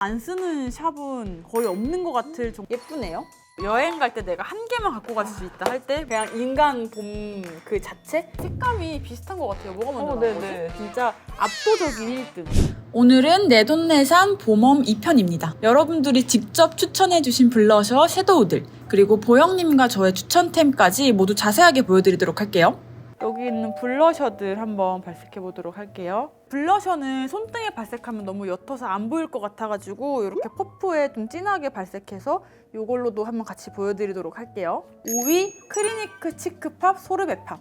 안 쓰는 샵은 거의 없는 것 같을 정도. 예쁘네요. 여행 갈 때 내가 한 개만 갖고 갈 수 있다 할 때 그냥 인간 봄 그 자체? 색감이 비슷한 것 같아요. 뭐가 먼저 나온 거지? 진짜 압도적인 1등. 오늘은 내돈내산 봄웜 2편입니다. 여러분들이 직접 추천해주신 블러셔, 섀도우들, 그리고 보영님과 저의 추천템까지 모두 자세하게 보여드리도록 할게요. 여기 있는 블러셔들 한번 발색해 보도록 할게요. 블러셔는 손등에 발색하면 너무 옅어서 안 보일 것 같아가지고 이렇게 퍼프에 좀 진하게 발색해서 이걸로도 한번 같이 보여드리도록 할게요. 5위 크리니크 치크팝 소르베팝.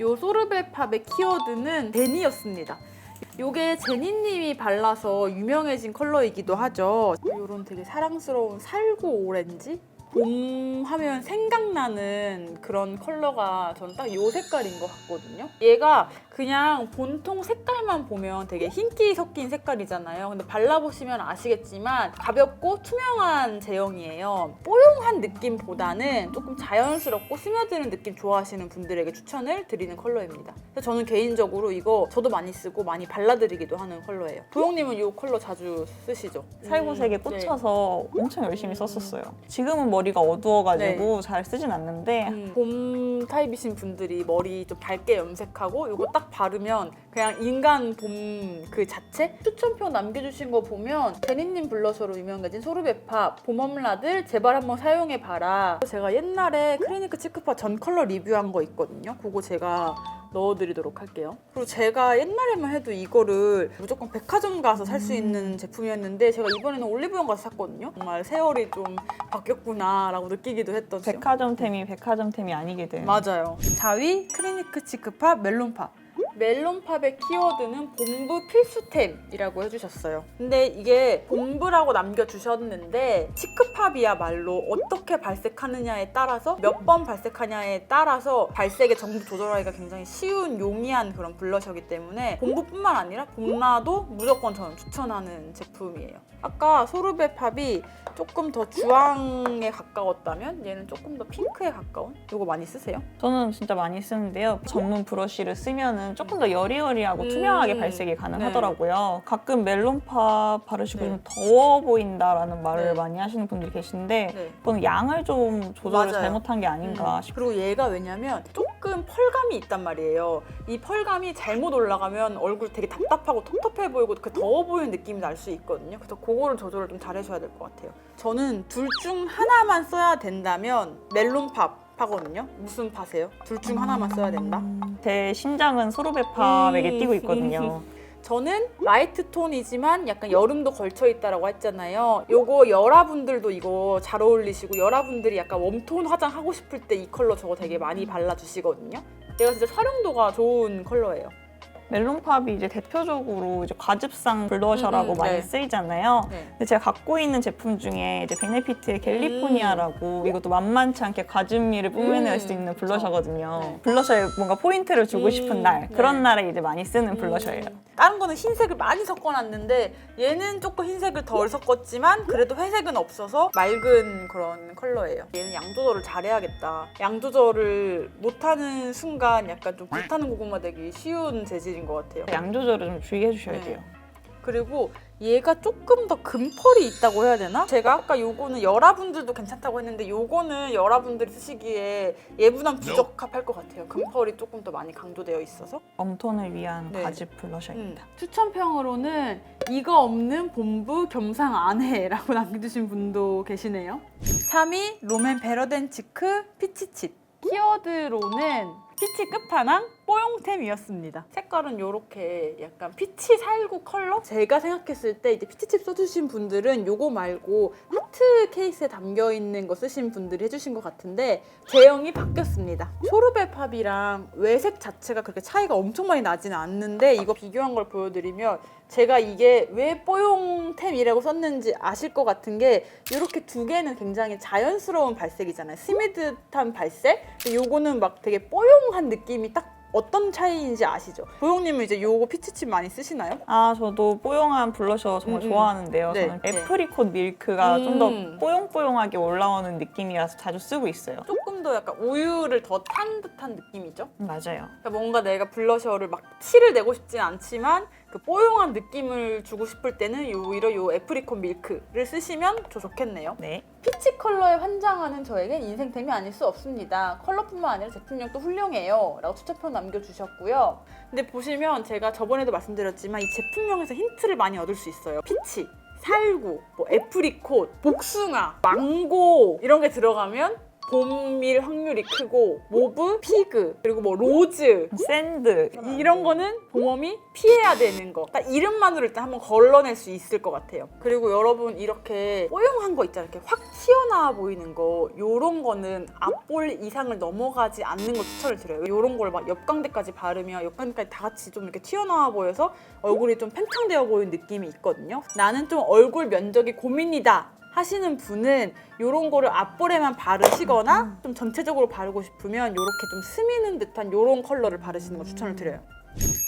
이 소르베팝의 키워드는 제니였습니다. 이게 제니님이 발라서 유명해진 컬러이기도 하죠. 이런 되게 사랑스러운 살구 오렌지? 봄 하면 생각나는 그런 컬러가 저는 딱 이 색깔인 것 같거든요. 얘가 그냥 본통 색깔만 보면 되게 흰기 섞인 색깔이잖아요. 근데 발라보시면 아시겠지만 가볍고 투명한 제형이에요. 뽀용한 느낌보다는 조금 자연스럽고 스며드는 느낌 좋아하시는 분들에게 추천을 드리는 컬러입니다. 그래서 저는 개인적으로 이거 저도 많이 쓰고 많이 발라드리기도 하는 컬러예요. 보영님은 이 컬러 자주 쓰시죠? 살구색에 꽂혀서 엄청 열심히 썼었어요. 지금은 머리가 어두워가지고 잘 쓰진 않는데 봄 타입이신 분들이 머리 좀 밝게 염색하고 이거 딱 바르면 그냥 인간 봄 그 자체? 추천표 남겨주신 거 보면 제니님 블러셔로 유명해진 소르베팝 봄웜라들 제발 한번 사용해봐라. 제가 옛날에 크리니크 치크팝 전 컬러 리뷰한 거 있거든요. 그거 제가 넣어드리도록 할게요. 그리고 제가 옛날에만 해도 이거를 무조건 백화점 가서 살 수 있는 제품이었는데 제가 이번에는 올리브영 가서 샀거든요. 정말 세월이 좀 바뀌었구나 라고 느끼기도 했던 백화점템이 아니게 된. 맞아요. 4위 크리니크 치크팝 멜론팝. 멜론팝의 키워드는 봄부 필수템이라고 해주셨어요. 근데 이게 봄부라고 남겨주셨는데 치크팝이야말로 어떻게 발색하느냐에 따라서 몇 번 발색하냐에 따라서 발색의 정도 조절하기가 굉장히 쉬운 용이한 그런 블러셔이기 때문에 봄부뿐만 아니라 봄나도 무조건 저는 추천하는 제품이에요. 아까 소르베팝이 조금 더 주황에 가까웠다면 얘는 조금 더 핑크에 가까운? 이거 많이 쓰세요? 저는 진짜 많이 쓰는데요. 전문 브러쉬를 쓰면은 조금 더 여리여리하고 투명하게 발색이 가능하더라고요. 가끔 멜론팝 바르시고 좀 더워 보인다라는 말을 많이 하시는 분들이 계신데 그건 양을 좀 조절을 잘못한 게 아닌가 싶어요. 그리고 얘가 왜냐면 조금 펄감이 있단 말이에요. 이 펄감이 잘못 올라가면 얼굴 되게 답답하고 텁텁해 보이고 그 더워 보이는 느낌이 날 수 있거든요. 그래서 그거를 조절을 좀 잘해줘야 될 것 같아요. 저는 둘 중 하나만 써야 된다면 멜론팝 하거든요. 무슨 파세요? 둘 중 하나만 써야 된다? 제 심장은 소르베팝에게 뛰고 있거든요. 저는 라이트 톤이지만 약간 여름도 걸쳐있다라고 했잖아요. 요거 여러분들도 이거 잘 어울리시고 여러분들이 약간 웜톤 화장 하고 싶을 때 이 컬러 저거 되게 많이 발라주시거든요. 얘가 진짜 활용도가 좋은 컬러예요. 멜론팝이 이제 대표적으로 이제 과즙상 블러셔라고 많이 쓰이잖아요. 근데 제가 갖고 있는 제품 중에 이제 베네피트의 캘리포니아라고 이것도 만만치 않게 과즙미를 뿜어낼 수 있는 블러셔거든요. 블러셔에 뭔가 포인트를 주고 싶은 날, 그런 날에 이제 많이 쓰는 블러셔예요. 다른 거는 흰색을 많이 섞어놨는데 얘는 조금 흰색을 덜 섞었지만 그래도 회색은 없어서 맑은 그런 컬러예요. 얘는 양 조절을 잘해야겠다. 양 조절을 못하는 순간 약간 좀 불타는 고구마 되기 쉬운 재질인 것 같아요. 양 조절을 좀 주의해 주셔야 돼요. 그리고 얘가 조금 더 금펄이 있다고 해야 되나? 제가 아까 요거는 여러분들도 괜찮다고 했는데 요거는 여러분들이 쓰시기에 얘보단 부적합할 것 같아요. 금펄이 조금 더 많이 강조되어 있어서. 웜톤을 위한 과즙 블러셔입니다. 추천평으로는 이거 없는 봄부 겸상 안 해라고 남겨주신 분도 계시네요. 3위 롬앤 베러덴치크 피치칩. 키워드로는 피치 끝판왕 뽀용템이었습니다. 색깔은 이렇게 약간 피치 살구 컬러? 제가 생각했을 때 이제 피치칩 써주신 분들은 요거 말고 하트 케이스에 담겨있는 거 쓰신 분들이 해주신 것 같은데 제형이 바뀌었습니다. 소르베팝이랑 외색 자체가 그렇게 차이가 엄청 많이 나지는 않는데 이거 비교한 걸 보여드리면 제가 이게 왜 뽀용템이라고 썼는지 아실 것 같은 게 이렇게 두 개는 굉장히 자연스러운 발색이잖아요. 스미듯한 발색? 요거는 막 되게 뽀용한 느낌이 딱 어떤 차이인지 아시죠? 보영님은 이제 요거 피치칩 많이 쓰시나요? 아, 저도 뽀용한 블러셔 정말 좋아하는데요. 저는 애프리콧 밀크가 좀 더 뽀용뽀용하게 올라오는 느낌이라서 자주 쓰고 있어요. 조금 더 약간 우유를 더 탄 듯한 느낌이죠? 맞아요. 그러니까 뭔가 내가 블러셔를 막 티를 내고 싶진 않지만 그 뽀용한 느낌을 주고 싶을 때는 오히려 요 애프리콘 밀크를 쓰시면 좋겠네요. 네. 피치 컬러에 환장하는 저에겐 인생템이 아닐 수 없습니다. 컬러뿐만 아니라 제품력도 훌륭해요. 라고 추천평 남겨주셨고요. 근데 보시면 제가 저번에도 말씀드렸지만 이 제품명에서 힌트를 많이 얻을 수 있어요. 피치, 살구, 뭐 애프리콘, 복숭아, 망고 이런 게 들어가면 봄일 확률이 크고 모브, 피그, 그리고 뭐 로즈, 샌드 이런 거는 봄웜이 피해야 되는 거. 딱 이름만으로 일단 한번 걸러낼 수 있을 것 같아요. 그리고 여러분 이렇게 뽀용한 거 있잖아요. 이렇게 확 튀어나와 보이는 거. 요런 거는 앞볼 이상을 넘어가지 않는 거 추천을 드려요. 요런 걸 막 옆광대까지 바르면 옆광대까지 다 같이 좀 이렇게 튀어나와 보여서 얼굴이 좀 팽창되어 보이는 느낌이 있거든요. 나는 좀 얼굴 면적이 고민이다 하시는 분은 이런 거를 앞볼에만 바르시거나 좀 전체적으로 바르고 싶으면 이렇게 좀 스미는 듯한 이런 컬러를 바르시는 거 추천을 드려요.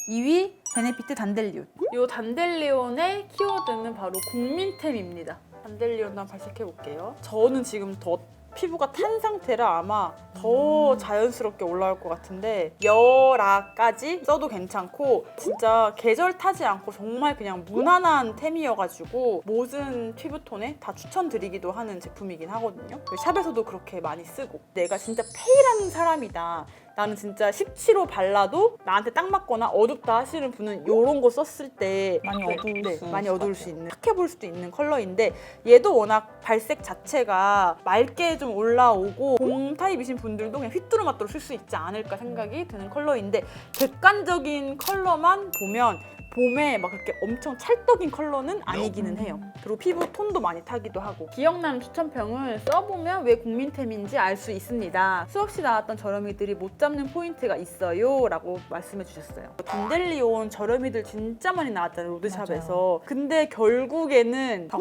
2위 베네피트 단델리온. 이 단델리온의 키워드는 바로 국민템입니다. 단델리온 한번 발색해 볼게요. 저는 지금 더 피부가 탄 상태라 아마 더 자연스럽게 올라올 것 같은데 열아까지 써도 괜찮고 진짜 계절 타지 않고 정말 그냥 무난한 템이어가지고 모든 피부톤에 다 추천드리기도 하는 제품이긴 하거든요. 샵에서도 그렇게 많이 쓰고 내가 진짜 페일한 사람이다. 나는 진짜 17호 발라도 나한테 딱 맞거나 어둡다 하시는 분은 이런 거 썼을 때 많이 어두울 수 있는, 탁해 보일 수도 있는 컬러인데 얘도 워낙 발색 자체가 맑게 좀 올라오고 봄 타입이신 분들도 그냥 휘뚜루마뚜루 쓸 수 있지 않을까 생각이 드는 컬러인데 객관적인 컬러만 보면 봄에 막 그렇게 엄청 찰떡인 컬러는 아니기는 해요. 그리고 피부 톤도 많이 타기도 하고. 기억나는 추천평을 써보면 왜 국민템인지 알 수 있습니다. 수없이 나왔던 저렴이들이 못 잡는 포인트가 있어요 라고 말씀해 주셨어요. 단델리온 저렴이들 진짜 많이 나왔잖아요, 로드샵에서. 맞아요. 근데 결국에는 다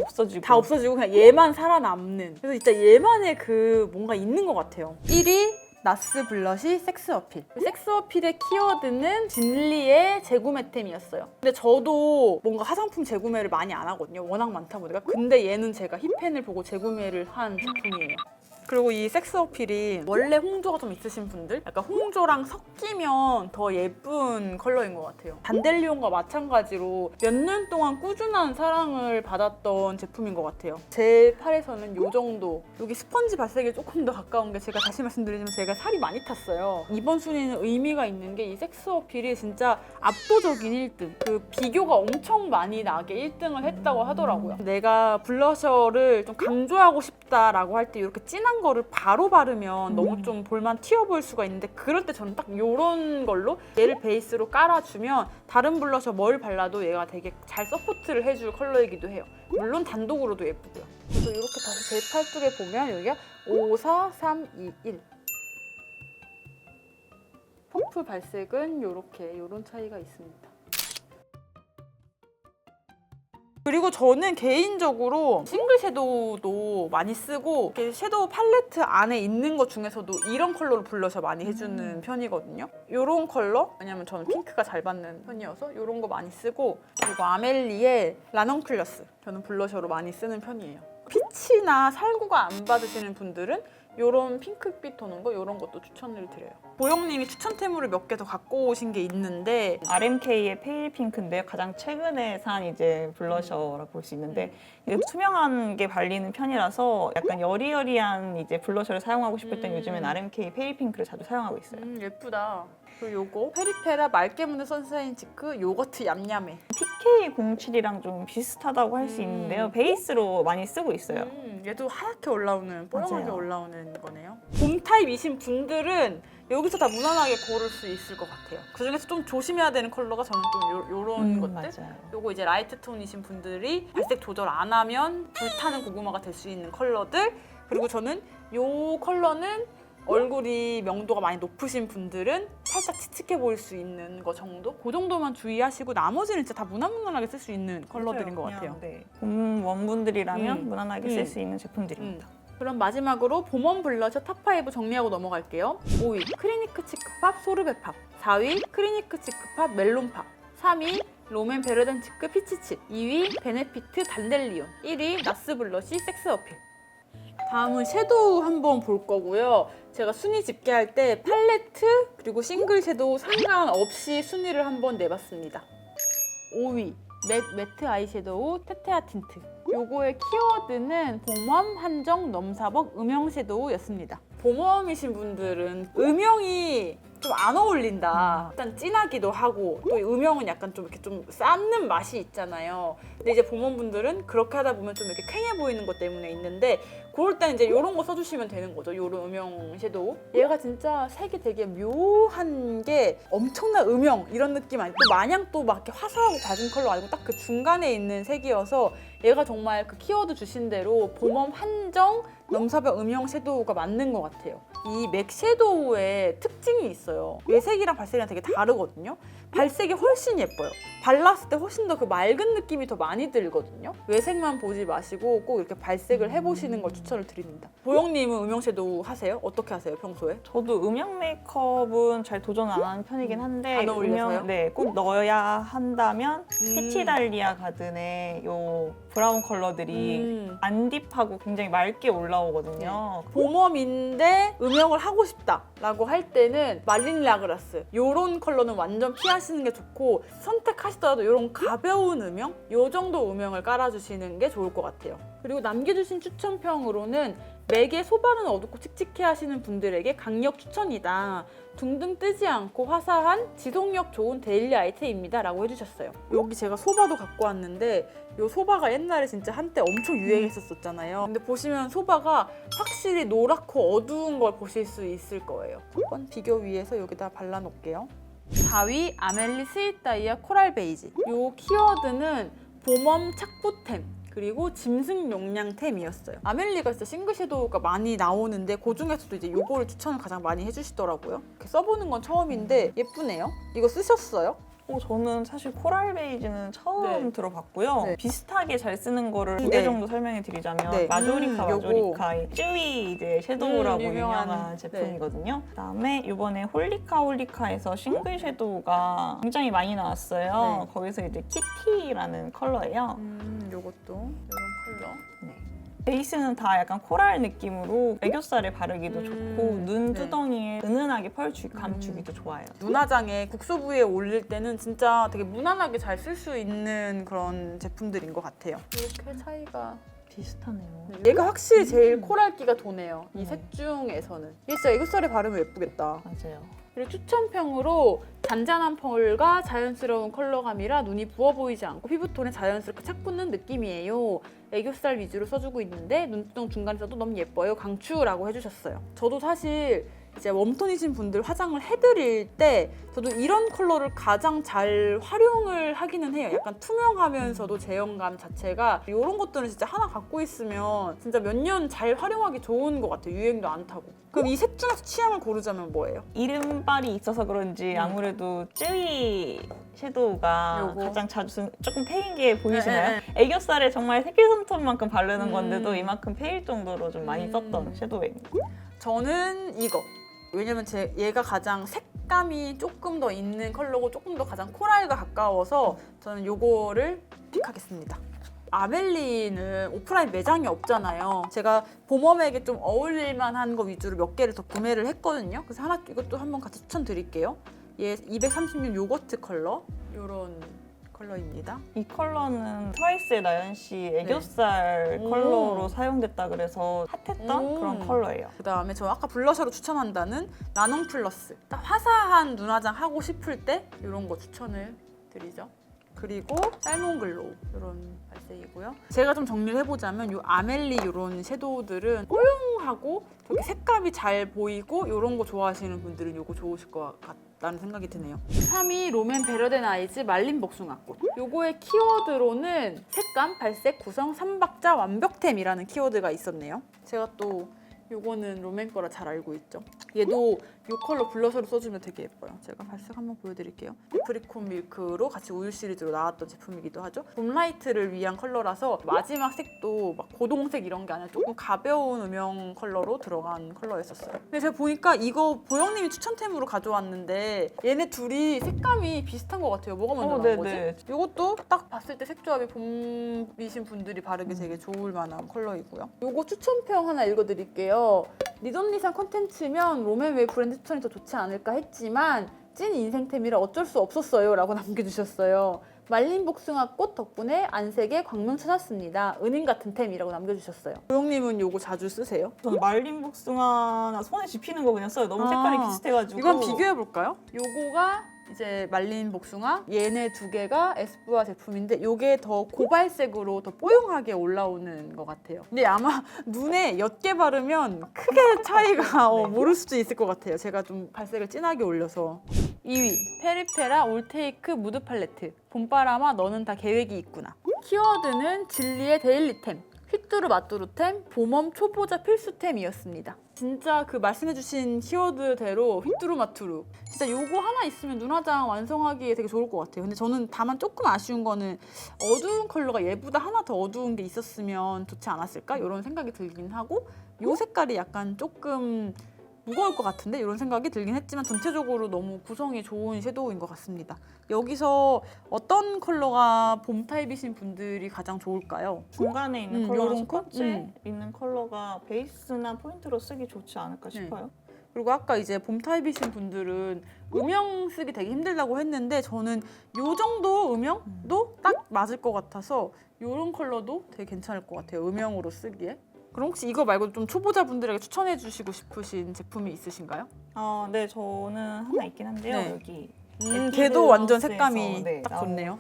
없어지고 그냥 얘만 살아남는. 그래서 진짜 얘만의 그 뭔가 있는 것 같아요. 1위 나스 블러쉬 섹스 어필. 섹스 어필의 키워드는 진리의 재구매템이었어요. 근데 저도 뭔가 화장품 재구매를 많이 안 하거든요. 워낙 많다 보니까. 근데 얘는 제가 힙펜을 보고 재구매를 한 제품이에요. 그리고 이 섹스 어필이 원래 홍조가 좀 있으신 분들 약간 홍조랑 섞이면 더 예쁜 컬러인 것 같아요. 단델리온과 마찬가지로 몇 년 동안 꾸준한 사랑을 받았던 제품인 것 같아요. 제 팔에서는 이 정도. 여기 스펀지 발색에 조금 더 가까운 게 제가 다시 말씀드리지만 제가 살이 많이 탔어요. 이번 순위는 의미가 있는 게 이 섹스 어필이 진짜 압도적인 1등. 그 비교가 엄청 많이 나게 1등을 했다고 하더라고요. 내가 블러셔를 좀 강조하고 싶다라고 할 때 이렇게 진한 거를 바로 바르면 너무 좀 볼만 튀어 보일 수가 있는데 그럴 때 저는 딱 이런 걸로 얘를 베이스로 깔아주면 다른 블러셔 뭘 발라도 얘가 되게 잘 서포트를 해줄 컬러이기도 해요. 물론 단독으로도 예쁘고요. 그래서 이렇게 다시 제 팔뚝에 보면 여기가 5, 4, 3, 2, 1 퍼플 발색은 이런 차이가 있습니다. 그리고 저는 개인적으로 싱글 섀도우도 많이 쓰고 섀도우 팔레트 안에 있는 것 중에서도 이런 컬러로 블러셔 많이 해주는 편이거든요. 이런 컬러, 왜냐면 저는 핑크가 잘 받는 편이어서 이런 거 많이 쓰고 그리고 아멜리의 라넌클러스 저는 블러셔로 많이 쓰는 편이에요. 피치나 살구가 안 받으시는 분들은 이런 핑크빛 도는 거 이런 것도 추천을 드려요. 보영님이 추천템으로 몇 개 더 갖고 오신 게 있는데 RMK의 페일 핑크인데 가장 최근에 산 이제 블러셔라고 볼 수 있는데 이게 투명한 게 발리는 편이라서 약간 여리여리한 이제 블러셔를 사용하고 싶을 땐 요즘엔 RMK 페일 핑크를 자주 사용하고 있어요. 예쁘다. 그리고 요거 페리페라 맑게 묻는 선샤인 치크 요거트 얌얌해. PK07이랑 좀 비슷하다고 할 수 있는데요. 베이스로 많이 쓰고 있어요. 얘도 하얗게 올라오는, 뽀용하게 맞아요. 올라오는 거네요. 봄 타입이신 분들은 여기서 다 무난하게 고를 수 있을 것 같아요. 그중에서 좀 조심해야 되는 컬러가 저는 좀 요런 것들. 맞아요. 요거 이제 라이트 톤이신 분들이 발색 조절 안 하면 불타는 고구마가 될 수 있는 컬러들. 그리고 저는 요 컬러는 얼굴이 명도가 많이 높으신 분들은 살짝 칙칙해 보일 수 있는 거 정도? 그 정도만 주의하시고 나머지는 진짜 다 무난무난하게 쓸 수 있는 컬러들인 것 같아요. 네. 봄 원분들이라면 무난하게 쓸 수 있는 제품들입니다. 그럼 마지막으로 봄원 블러셔 탑5 정리하고 넘어갈게요. 5위 크리니크 치크팝 소르베팝, 4위 크리니크 치크팝 멜론팝, 3위 롬앤 베르덴치크 피치칩, 2위 베네피트 단델리온, 1위 나스 블러쉬 섹스 어필. 다음은 섀도우 한번 볼 거고요. 제가 순위 집계할 때 팔레트 그리고 싱글 섀도우 상관없이 순위를 한번 내봤습니다. 5위 매트 아이섀도우 테테아 틴트. 요거의 키워드는 봄웜, 한정, 넘사벅, 음영 섀도우였습니다. 봄웜이신 분들은 음영이 좀 안 어울린다. 일단 진하기도 하고 또 음영은 약간 좀 이렇게 좀 쌓는 맛이 있잖아요. 근데 이제 봄웜 분들은 그렇게 하다 보면 좀 이렇게 퀭해 보이는 것 때문에 있는데 그럴 땐 이제 이런 거 써주시면 되는 거죠. 요런 음영 섀도우. 얘가 진짜 색이 되게 묘한 게 엄청난 음영 이런 느낌 아니고 또 마냥 또 막 이렇게 화사하고 밝은 컬러 아니고 딱 그 중간에 있는 색이어서 얘가 정말 그 키워드 주신 대로 봄웜 한정 넘사벽 음영 섀도우가 맞는 것 같아요. 이 맥 섀도우의 특징이 있어요. 외색이랑 발색이랑 되게 다르거든요. 발색이 훨씬 예뻐요. 발랐을 때 훨씬 더 그 맑은 느낌이 더 많이 들거든요. 외색만 보지 마시고 꼭 이렇게 발색을 해보시는 걸 추천을 드립니다. 보영님은 음영 섀도우 하세요? 어떻게 하세요, 평소에? 저도 음영 메이크업은 잘 도전 안 하는 편이긴 한데 안 어울려서요? 네, 꼭 넣어야 한다면 피치달리아 가든의 요 브라운 컬러들이 안 딥하고 굉장히 맑게 올라오거든요. 봄웜인데 음영을 하고 싶다라고 할 때는 말린 라그라스 요런 컬러는 완전 피하시는 게 좋고 선택하시더라도 요런 가벼운 음영? 요 정도 음영을 깔아주시는 게 좋을 것 같아요. 그리고 남겨주신 추천평으로는 맥의 소바는 어둡고 칙칙해 하시는 분들에게 강력 추천이다. 둥둥 뜨지 않고 화사한 지속력 좋은 데일리 아이템입니다 라고 해주셨어요. 여기 제가 소바도 갖고 왔는데 이 소바가 옛날에 진짜 한때 엄청 유행했었잖아요. 근데 보시면 소바가 확실히 노랗고 어두운 걸 보실 수 있을 거예요. 한번 비교 위해서 여기다 발라놓을게요. 4위 아멜리 스윗 다이아 코랄 베이지. 이 키워드는 봄웜 착붙템 그리고 짐승 용량템이었어요. 아멜리가 진짜 싱글 섀도우가 많이 나오는데 그 중에서도 이제 요거를 추천을 가장 많이 해주시더라고요. 이렇게 써보는 건 처음인데 예쁘네요. 이거 쓰셨어요? 저는 사실 코랄 베이지는 처음 들어봤고요. 네. 비슷하게 잘 쓰는 거를 두 개 정도 설명해 드리자면 네. 마조리카 요거. 마조리카의 쯔위 이제 섀도우라고 유명한, 유명한 제품이거든요. 그다음에 이번에 홀리카에서 싱글 섀도우가 굉장히 많이 나왔어요. 네. 거기서 이제 키티라는 컬러예요. 요것도 이런 컬러. 네. 베이스는 다 약간 코랄 느낌으로 애교살에 바르기도 좋고 눈 두덩이에 은은하게 감추기도 좋아요. 눈화장에 국소 부위에 올릴 때는 진짜 되게 무난하게 잘 쓸 수 있는 그런 제품들인 것 같아요. 이렇게 차이가 비슷하네요. 얘가 확실히 제일 코랄기가 도네요. 이 색 중에서는. 얘 진짜 애교살에 바르면 예쁘겠다. 맞아요. 그리고 추천평으로 잔잔한 펄과 자연스러운 컬러감이라 눈이 부어 보이지 않고 피부톤에 자연스럽게 착 붙는 느낌이에요. 애교살 위주로 써주고 있는데 눈두덩 중간에서도 너무 예뻐요. 강추라고 해주셨어요. 저도 사실 이제 웜톤이신 분들 화장을 해드릴 때 저도 이런 컬러를 가장 잘 활용을 하기는 해요. 약간 투명하면서도 제형감 자체가 이런 것들은 진짜 하나 갖고 있으면 진짜 몇 년 잘 활용하기 좋은 것 같아요. 유행도 안 타고. 그럼 이 색 중에서 취향을 고르자면 뭐예요? 이름빨이 있어서 그런지 아무래도 쯔위 섀도우가 요거. 가장 자주 조금 패인 게 보이시나요? 네, 애교살에 정말 새끼손톱만큼 바르는 건데도 이만큼 패일 정도로 좀 많이 썼던 섀도우예요. 저는 이거. 왜냐면 얘가 가장 색감이 조금 더 있는 컬러고 조금 더 가장 코랄과 가까워서 저는 이거를 픽하겠습니다. 아멜리는 오프라인 매장이 없잖아요. 제가 봄웜에게 좀 어울릴 만한 거 위주로 몇 개를 더 구매를 했거든요. 그래서 이것도 한번 같이 추천드릴게요. 얘 236 요거트 컬러 이런 컬러입니다. 이 컬러는 트와이스의 나연 씨 애교살 컬러로 사용됐다 그래서 핫했던 그런 컬러예요. 그다음에 저 아까 블러셔로 추천한다는 나눔 플러스. 딱 화사한 눈화장 하고 싶을 때 이런 거 추천을 드리죠. 그리고 살몬 글로우 이런 발색이고요. 제가 좀 정리를 해보자면 이 아멜리 이런 섀도우들은 뽀용하고 되게 색감이 잘 보이고 이런 거 좋아하시는 분들은 이거 좋으실 것 같다는 생각이 드네요. 3위 롬앤 베러덴 아이즈 말린 복숭아꽃. 요거의 키워드로는 색감, 발색, 구성, 3박자 완벽템이라는 키워드가 있었네요. 제가 또 요거는 롬앤 거라 잘 알고 있죠. 얘도 이 컬러 블러셔로 써주면 되게 예뻐요. 제가 발색 한번 보여드릴게요. 애프리콘 밀크로 같이 우유 시리즈로 나왔던 제품이기도 하죠. 봄라이트를 위한 컬러라서 마지막 색도 막 고동색 이런 게 아니라 조금 가벼운 음영 컬러로 들어간 컬러였었어요. 근데 제가 보니까 이거 보영님이 추천템으로 가져왔는데 얘네 둘이 색감이 비슷한 것 같아요. 뭐가 먼저 나온 거지? 이것도 딱 봤을 때 색조합이 봄이신 분들이 바르기 되게 좋을 만한 컬러이고요. 이거 추천평 하나 읽어드릴게요. 니돈리산 콘텐츠면 롬앤웨이 브랜드 추천이 더 좋지 않을까 했지만 찐 인생템이라 어쩔 수 없었어요 라고 남겨주셨어요. 말린 복숭아꽃 덕분에 안색에 광명 찾았습니다. 은인 같은 템이라고 남겨주셨어요. 조영님은 요거 자주 쓰세요? 저는 말린 복숭아나 손에 집히는 거 그냥 써요. 너무 색깔이 비슷해가지고. 이건 비교해볼까요? 요거가 이제 말린 복숭아, 얘네 두 개가 에스쁘아 제품인데 요게 더 고발색으로 더 뽀용하게 올라오는 것 같아요. 근데 아마 눈에 옅게 바르면 크게 차이가 모를 수도 있을 것 같아요. 제가 좀 발색을 진하게 올려서. 2위, 페리페라 올테이크 무드 팔레트. 봄바람아 너는 다 계획이 있구나. 키워드는 진리의 데일리템, 휘뚜루 마뚜루템, 봄웜 초보자 필수템이었습니다. 진짜 그 말씀해주신 키워드대로 휘뚜루 마뚜루. 진짜 요거 하나 있으면 눈화장 완성하기에 되게 좋을 것 같아요. 근데 저는 다만 조금 아쉬운 거는 어두운 컬러가 얘보다 하나 더 어두운 게 있었으면 좋지 않았을까? 이런 생각이 들긴 하고 요 색깔이 약간 조금 무거울 것 같은데 이런 생각이 들긴 했지만 전체적으로 너무 구성이 좋은 섀도우인 것 같습니다. 여기서 어떤 컬러가 봄 타입이신 분들이 가장 좋을까요? 중간에 있는 컬러가 요런 첫 컬? 번째 있는 컬러가 베이스나 포인트로 쓰기 좋지 않을까 싶어요. 그리고 아까 이제 봄 타입이신 분들은 음영 쓰기 되게 힘들다고 했는데 저는 요 정도 음영도 딱 맞을 것 같아서 이런 컬러도 되게 괜찮을 것 같아요. 음영으로 쓰기에. 그럼 혹시 이거 말고 좀 초보자분들에게 추천해 주시고 싶으신 제품이 있으신가요? 네, 저는 하나 있긴 한데요. 네. 여기. 걔도 완전 에뛰드 색감이 네, 딱 좋네요.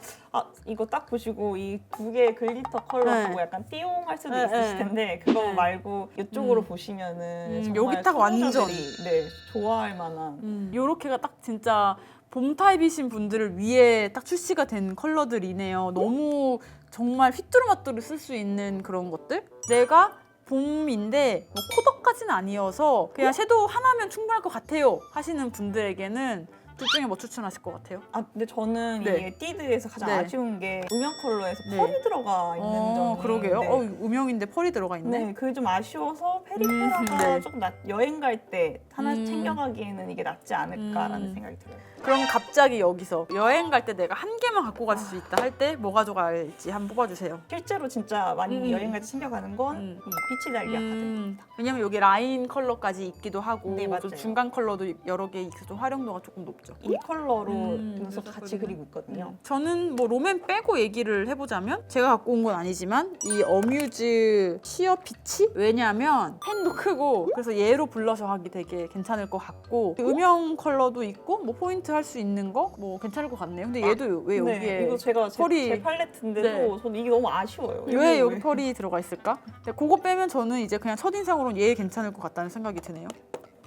이거 딱 보시고 이 두 개의 글리터 컬러 네. 보고 약간 띠용할 수도 네, 있으실 네. 텐데 그거 네. 말고 이쪽으로 보시면은 정말 여기 딱 완전. 초보자들이, 좋아할 만한. 요렇게가 딱 진짜 봄 타입이신 분들을 위해 딱 출시가 된 컬러들이네요. 너무 정말 휘뚜루마뚜루 쓸 수 있는 그런 것들? 내가 봄인데 뭐 코덕까지는 아니어서 그냥 섀도우 하나면 충분할 것 같아요 하시는 분들에게는 둘 중에 뭐 추천하실 것 같아요? 근데 저는 네. 이 에뛰드에서 가장 네. 아쉬운 게 음영 컬러에서 네. 펄이 들어가 있는 점이. 그러게요. 네. 음영인데 펄이 들어가 있네. 네, 그게 좀 아쉬워서 페리페라가 네. 조금 여행 갈 때 하나 음. 챙겨가기에는 이게 낫지 않을까라는 음. 생각이 들어요. 그럼 갑자기 여기서 여행 갈 때 내가 한 개만 갖고 갈 수 있다 할 때 뭐 가져갈지 한번 뽑아주세요. 실제로 진짜 많이 음. 여행 갈 때 챙겨가는 건 음. 이 피치 달걀 카드. 왜냐면 여기 라인 컬러까지 있기도 하고 네, 맞아요. 좀 중간 컬러도 여러 개 있어서 활용도가 조금 높죠. 이 컬러로 눈썹 눈썹 같이 그리고. 그리고 있거든요. 저는 뭐 롬앤 빼고 얘기를 해보자면 제가 갖고 온 건 아니지만 이 어뮤즈 시어 피치? 왜냐면 펜도 크고 그래서 얘로 블러셔 하기 되게 괜찮을 것 같고 음영 컬러도 있고 뭐 포인트 할 수 있는 거 뭐 괜찮을 것 같네요. 근데 얘도 왜 여기에 네, 이거 제가 제 팔레트인데도 네. 저는 이게 너무 아쉬워요. 왜 여기 펄이 들어가 있을까? 근데 그거 빼면 저는 이제 그냥 첫인상으로는 얘 괜찮을 것 같다는 생각이 드네요.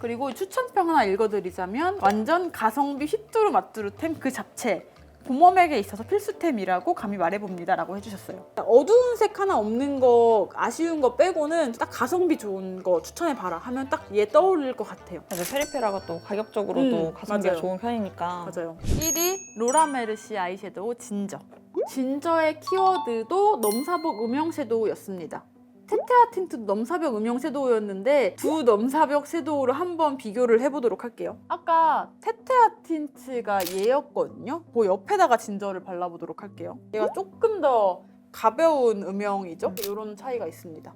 그리고 추천평 하나 읽어드리자면 완전 가성비 휘뚜루 마뚜루템 그 자체 봄웜에게 있어서 필수템이라고 감히 말해봅니다 라고 해주셨어요. 어두운 색 하나 없는 거 아쉬운 거 빼고는 딱 가성비 좋은 거 추천해봐라 하면 딱 얘 떠오를 것 같아요. 페리페라가 또 가격적으로도 가성비가 맞아요. 좋은 편이니까. 맞아요. 1위 로라 메르시 아이섀도우 진저. 진저의 키워드도 넘사벽 음영 섀도우였습니다. 테테아 틴트도 넘사벽 음영 섀도우였는데 두 넘사벽 섀도우를 한번 비교를 해보도록 할게요. 아까 테테아 틴트가 얘였거든요. 그 옆에다가 진저를 발라보도록 할게요. 얘가 조금 더 가벼운 음영이죠. 이런 차이가 있습니다.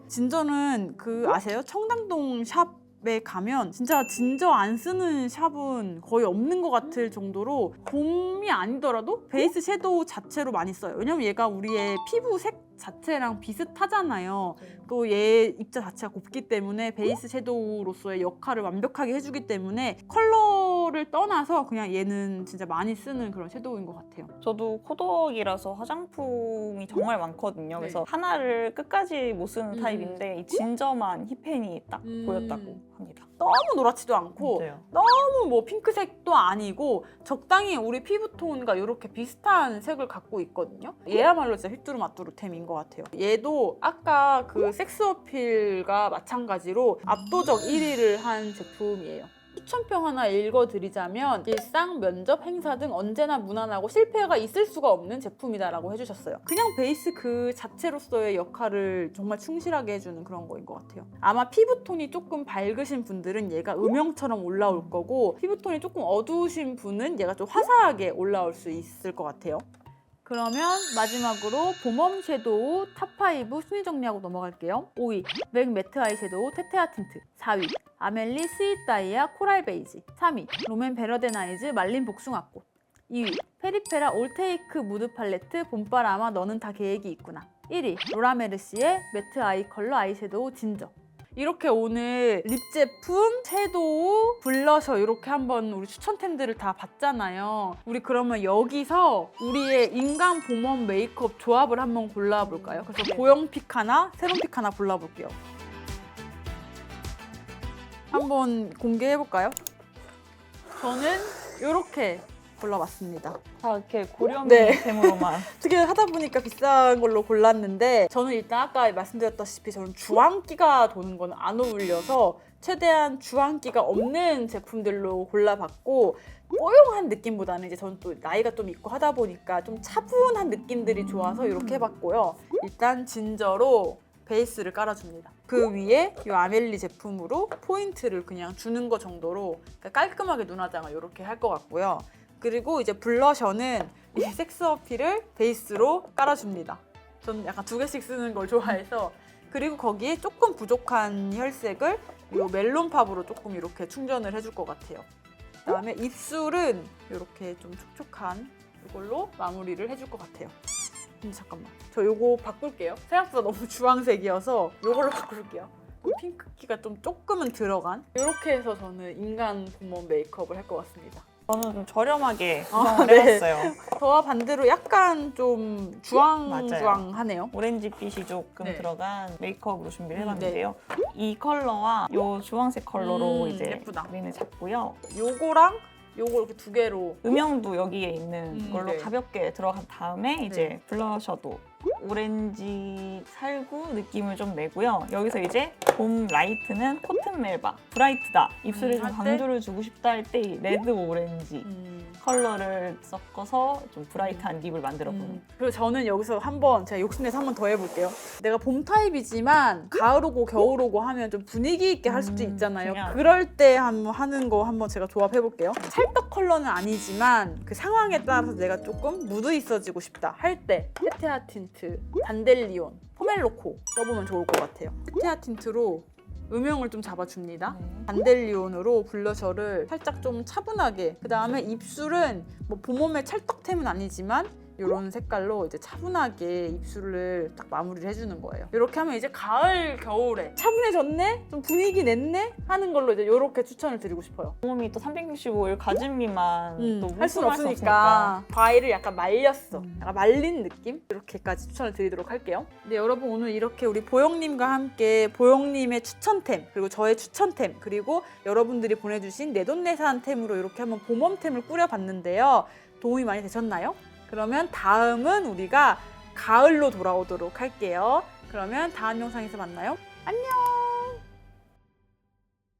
진저는 아세요? 청담동 샵에 가면 진짜 진저 안 쓰는 샵은 거의 없는 것 같을 정도로 봄이 아니더라도 베이스 섀도우 자체로 많이 써요. 왜냐면 얘가 우리의 피부색 자체랑 비슷하잖아요. 또 얘 입자 자체가 곱기 때문에 베이스 섀도우로서의 역할을 완벽하게 해주기 때문에 컬러를 떠나서 그냥 얘는 진짜 많이 쓰는 그런 섀도우인 것 같아요. 저도 코덕이라서 화장품이 정말 많거든요. 네. 그래서 하나를 끝까지 못 쓰는 타입인데 이 진저만 힙펜이 딱 보였다고 합니다. 너무 노랗지도 않고 맞아요. 너무 뭐 핑크색도 아니고 적당히 우리 피부톤과 이렇게 비슷한 색을 갖고 있거든요. 얘야말로 진짜 휘뚜루마뚜루템인 것 같아요. 얘도 아까 그 섹스 어필과 마찬가지로 압도적 1위를 한 제품이에요. 추천평 하나 읽어드리자면 일상, 면접, 행사 등 언제나 무난하고 실패가 있을 수가 없는 제품이다라고 해주셨어요. 그냥 베이스 그 자체로서의 역할을 정말 충실하게 해주는 그런 거인 것 같아요. 아마 피부톤이 조금 밝으신 분들은 얘가 음영처럼 올라올 거고 피부톤이 조금 어두우신 분은 얘가 좀 화사하게 올라올 수 있을 것 같아요. 그러면 마지막으로 봄웜 섀도우 탑5 순위 정리하고 넘어갈게요. 5위 맥 매트 아이섀도우 테테아 틴트. 4위 아멜리 스윗 다이아 코랄 베이지. 3위 롬앤 베러덴 아이즈 말린 복숭아꽃. 2위 페리페라 올테이크 무드 팔레트 봄바람아 너는 다 계획이 있구나. 1위 로라메르시의 매트 아이 컬러 아이섀도우 진저. 이렇게 오늘 립 제품, 섀도우, 블러셔 이렇게 한번 우리 추천템들을 다 봤잖아요. 우리 그러면 여기서 우리의 인간 봄웜 메이크업 조합을 한번 골라볼까요? 그래서 보형픽 하나, 세럼픽 하나 골라볼게요. 한번 공개해볼까요? 저는 이렇게 골라봤습니다. 다 이렇게 고렴 네. 템으로만. 어떻게 하다 보니까 비싼 걸로 골랐는데 저는 일단 아까 말씀드렸다시피 저는 주황기가 도는 건 안 어울려서 최대한 주황기가 없는 제품들로 골라봤고 뽀용한 느낌보다는 이제 저는 또 나이가 좀 있고 하다 보니까 좀 차분한 느낌들이 좋아서 이렇게 해봤고요. 일단 진저로 베이스를 깔아줍니다. 그 위에 이 아멜리 제품으로 포인트를 그냥 주는 거 정도로 깔끔하게 눈 화장을 이렇게 할 것 같고요. 그리고 이제 블러셔는 이 섹스 어필을 베이스로 깔아줍니다. 저는 약간 2개씩 쓰는 걸 좋아해서. 그리고 거기에 조금 부족한 혈색을 이 멜론팝으로 조금 이렇게 충전을 해줄 것 같아요. 그다음에 입술은 이렇게 좀 촉촉한 이걸로 마무리를 해줄 것 같아요. 근데 잠깐만, 저 요거 바꿀게요. 생각보다 너무 주황색이어서 요걸로 바꿀게요. 핑크기가 좀 조금은 들어간 이렇게 해서 저는 인간 봄웜 메이크업을 할 것 같습니다. 저는 좀 저렴하게 구성을 네. 해봤어요. 저와 반대로 약간 좀 주황주황하네요. 오렌지빛이 조금 네. 들어간 메이크업으로 준비를 해봤는데요. 이 컬러와 이 주황색 컬러로 이제 예쁘다. 라인을 잡고요. 요거랑 요거 이렇게 2개로 음영도 여기에 있는 걸로 네. 가볍게 들어간 다음에 이제 블러셔도 오렌지 살구 느낌을 좀 내고요. 여기서 이제 봄 라이트는 코튼 멜바, 브라이트다. 입술에 좀 할 때? 강조를 주고 싶다 할 때 이 레드 오렌지 컬러를 섞어서 좀 브라이트한 립을 만들어보는. 그리고 저는 여기서 한번 제가 욕심내서 한번 더 해볼게요. 내가 봄 타입이지만 가을 오고 겨울 오고 하면 좀 분위기 있게 할 수도 있잖아요. 중요하죠. 그럴 때 한번 하는 거 한번 제가 조합해볼게요. 찰떡 컬러는 아니지만 그 상황에 따라서 내가 조금 무드 있어지고 싶다 할 때 테테아 틴트, 단델리온, 포멜로코 써보면 좋을 것 같아요. 테테아 틴트로 음영을 좀 잡아줍니다. 단델리온으로 블러셔를 살짝 좀 차분하게, 그 다음에 입술은 뭐 봄웜의 찰떡템은 아니지만 이런 색깔로 이제 차분하게 입술을 딱 마무리를 해주는 거예요. 이렇게 하면 이제 가을, 겨울에 차분해졌네? 좀 분위기 냈네? 하는 걸로 이제 이렇게 추천을 드리고 싶어요. 봄이 또 365일 가진미만 또 할 수는 할 수 없으니까 과일을 약간 말렸어. 약간 말린 느낌? 이렇게까지 추천을 드리도록 할게요. 네, 여러분 오늘 이렇게 우리 보영님과 함께 보영님의 추천템, 그리고 저의 추천템, 그리고 여러분들이 보내주신 내돈내산템으로 이렇게 한번 봄웜템을 꾸려봤는데요. 도움이 많이 되셨나요? 그러면 다음은 우리가 가을로 돌아오도록 할게요. 그러면 다음 영상에서 만나요. 안녕!